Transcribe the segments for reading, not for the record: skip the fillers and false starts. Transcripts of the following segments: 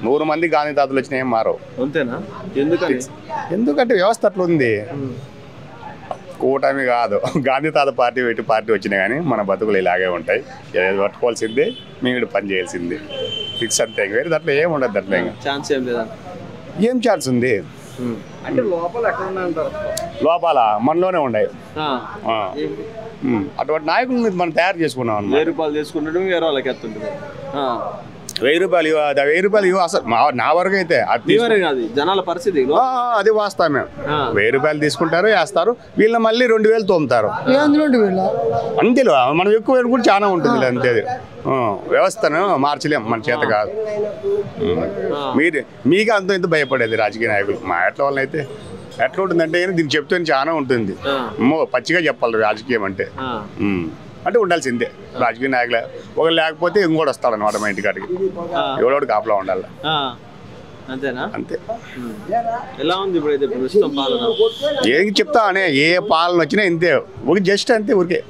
100 మంది గాంధీ తాతలు వచ్చినా ఏం మారవు. అంతేనా? ఎందుకంటే వ్యవస్థ అట్లా ఉంది. కూటమి కాదు, గాంధీ తాత పార్టీ వచ్చినా కానీ మన బతుకులు ఇలాగే ఉంటాయి. ఏది పట్టుకోవాల్సిందే, మేము పని చేయాల్సిందే, ఫిక్స్ అంతే. వేరే దాంట్లో ఏం ఉండదు. అట్లా ఛాన్స్ ఏం లేదా? ఏం ఛాన్స్ ఉంది అంటే లోపల మనలోనే ఉన్నాయి. అటువంటి నాయకులను మనం తయారు చేసుకున్నాం అన్నమాట. 1000 రూపాయలు తీసుకున్నట్టు వేరే వాళ్ళకి ఎత్తుంటుంది. 1000 రూపాయలు 1000 రూపాయలు ఇవ్వ అసలు నా వరకు అయితే జనాల పరిస్థితి అది వాస్తవమే. 1000 రూపాయలు తీసుకుంటారు, వేస్తారు, వీళ్ళని మళ్ళీ 2000 తోముతారు. అంతేలో మనం ఎక్కువ కూడా చాలా ఉంటుంది. అంతే వ్యవస్థను మార్చలేం, మన చేత కాదు. మీకు అంత ఇంత భయపడేది రాజకీయ నాయకులు. మా ఎట్ల వాళ్ళని అయితే ఎట్లా ఉంటుందంటే దీనికి చెప్తే చాలా ఉంటుంది. పచ్చిగా చెప్పాలి రాజకీయం అంటే ఉండాల్సిందే. రాజకీయ నాయకులే ఒకరు లేకపోతే ఇంకోటి వస్తాడు అనమాట మా ఇంటికాడికి. ఎవడోడు కాపలా ఉండాలి. అంతేనా? అంతే. ఎలా ఉంది ఇప్పుడు? ఏం చెప్తా అనే ఏ పాలన వచ్చినా ఇంతే, ఒక జస్ట్ అంతే. ఊరికే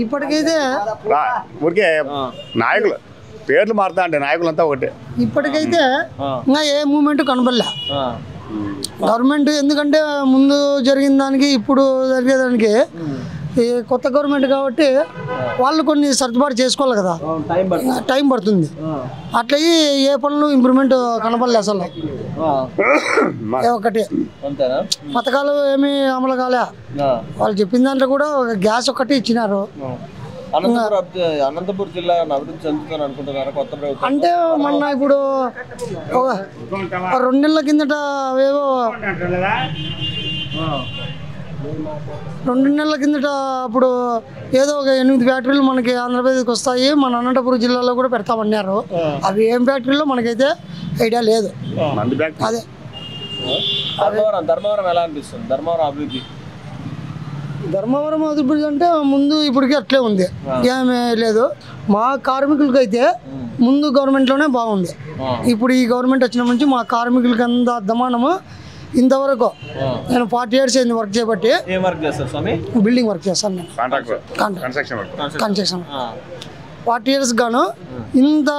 ఇప్పటికైతే ఊరికే నాయకులు పేర్లు మారుతా అంటే నాయకులంతా ఒకటే. ఇప్పటికైతే ఇంకా ఏ మూమెంట్ కనబడలే గవర్నమెంట్. ఎందుకంటే ముందు జరిగిన దానికి ఇప్పుడు జరిగేదానికి ఈ కొత్త గవర్నమెంట్ కాబట్టి వాళ్ళు కొన్ని సర్దుబాటు చేసుకోవాలి కదా, టైం పడుతుంది. అట్లా ఏ పనులు ఇంప్రూవ్మెంట్ కనపడలే అసలు. ఒకటి పథకాలు ఏమి అమలు కాలే. వాళ్ళు చెప్పిన దాంట్లో కూడా గ్యాస్ ఒకటి ఇచ్చినారు. అనంతపురం జిల్లా అభివృద్ధి చెందుతాను అనుకుంటున్నారా కొత్త ప్రభుత్వం? అంటే మొన్న ఇప్పుడు 2 నెలల కిందట అవేవో 2 నెలల కిందట అప్పుడు ఏదో ఒక 8 ఫ్యాక్టరీలు మనకి ఆంధ్రప్రదేశ్కి వస్తాయి, మన అనంతపురం జిల్లాలో కూడా పెడతామన్నారు. అవి ఏం ఫ్యాక్టరీలో మనకైతే ఐడియా లేదు. అదే ధర్మవరం ఎలా అనిపిస్తుంది? ధర్మవరం అభివృద్ధి అంటే ముందు ఇప్పటికీ అట్లే ఉంది, ఏమీ లేదు. మా కార్మికులకి అయితే ముందు గవర్నమెంట్లోనే బాగుంది. ఇప్పుడు ఈ గవర్నమెంట్ వచ్చిన నుంచి మా కార్మికులకి అంత అద్దమానము ఇంతవరకు. నేను 40 years అయింది వర్క్ చేయబట్టి. బిల్డింగ్ వర్క్ చేస్తాను నేను, కన్స్ట్రక్షన్. 40 years గాను ఇంత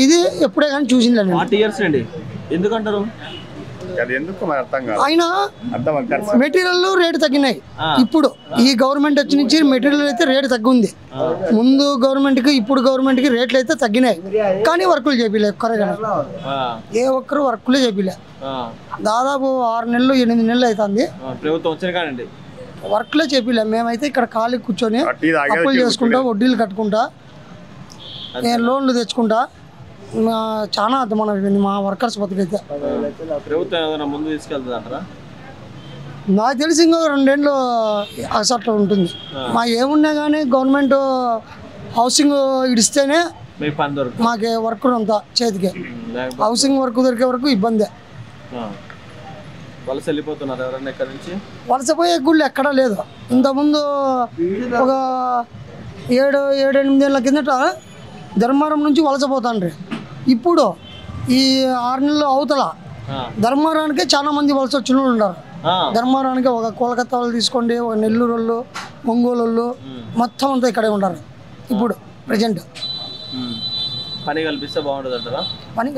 ఇది ఎప్పుడే కానీ చూసింది. 40 years అండి. ఎందుకంటారు? అయినా మెటీరియల్ రేటు తగ్గినాయి. ఇప్పుడు ఈ గవర్నమెంట్ వచ్చి నుంచి మెటీరియల్ అయితే రేటు తగ్గింది. ముందు గవర్నమెంట్ కి ఇప్పుడు గవర్నమెంట్ కి రేట్లు అయితే తగ్గినాయి, కానీ వర్కులు చేపిలే. ఒక్కరేగా ఏ ఒక్కరు వర్కులే చేపిలే. దాదాపు 6 నెలలు 8 నెలలు అవుతుంది వర్క్లే చేపిలే. మేమైతే ఇక్కడ ఖాళీ కూర్చొని అప్పులు చేసుకుంటా, వడ్డీలు కట్టుకుంటా, లోన్లు తెచ్చుకుంటా చాలా అర్థం అయిపోయింది మా వర్కర్స్ బతుకైతే. నాకు తెలిసి ఇంకా 2 ఏళ్ళు అసలు ఉంటుంది. మా ఏమున్నా కానీ గవర్నమెంట్ హౌసింగ్ ఇడిస్తేనే మాకే వర్క్ అంతా చేతికి. హౌసింగ్ వర్క్ దొరికే వరకు ఇబ్బందే. వలసపోయే గుళ్ళు ఎక్కడా లేదు. ఇంతకుముందు ఒక 7-8 ఏళ్ళ కిందట ధర్మవరం నుంచి వలసపోతాండ్రి. ఇప్పుడు ఈ 6 నెలలు అవతల ధర్మవరానికి చాలా మంది వలస వచ్చిన వాళ్ళు ఉన్నారు. ధర్మవరానికి ఒక కోలకత్తా వాళ్ళు తీసుకోండి, ఒక నెల్లూరు వాళ్ళు, ఒంగోలు వాళ్ళు మొత్తం అంతా ఇక్కడే ఉంటారు. ఇప్పుడు ప్రజెంట్ పని కల్పిస్తే బాగుంటుంది అంటారా? పని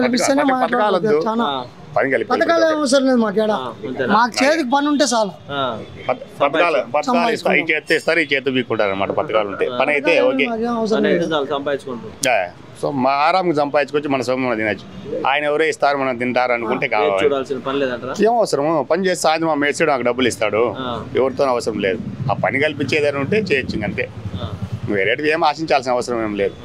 కల్పిస్తేనే మా చాలా పథకాలు అవసరం లేదు మాకు. మాకు చేతికి పని ఉంటే చాలు. పథకాలు ఇస్తారు, ఈ చేతి వీక్కుంటారు అనమాట. పథకాలు ఉంటే పని అయితే ఓకే, సో మా ఆరాంగా సంపాదించుకొచ్చి మన సొమ్ము తినచ్చు. ఆయన ఎవరో ఇస్తారు, మనం తింటారు అనుకుంటే కావాలి. ఏం అవసరము? పని చేసి సాయంత్రం మేడ్చాడు, నాకు డబ్బులు ఇస్తాడు. ఎవరితో అవసరం లేదు. ఆ పని కల్పించేదని ఉంటే చేయొచ్చు, అంతే. వేరేటివి ఏం ఆశించాల్సిన అవసరం ఏం లేదు.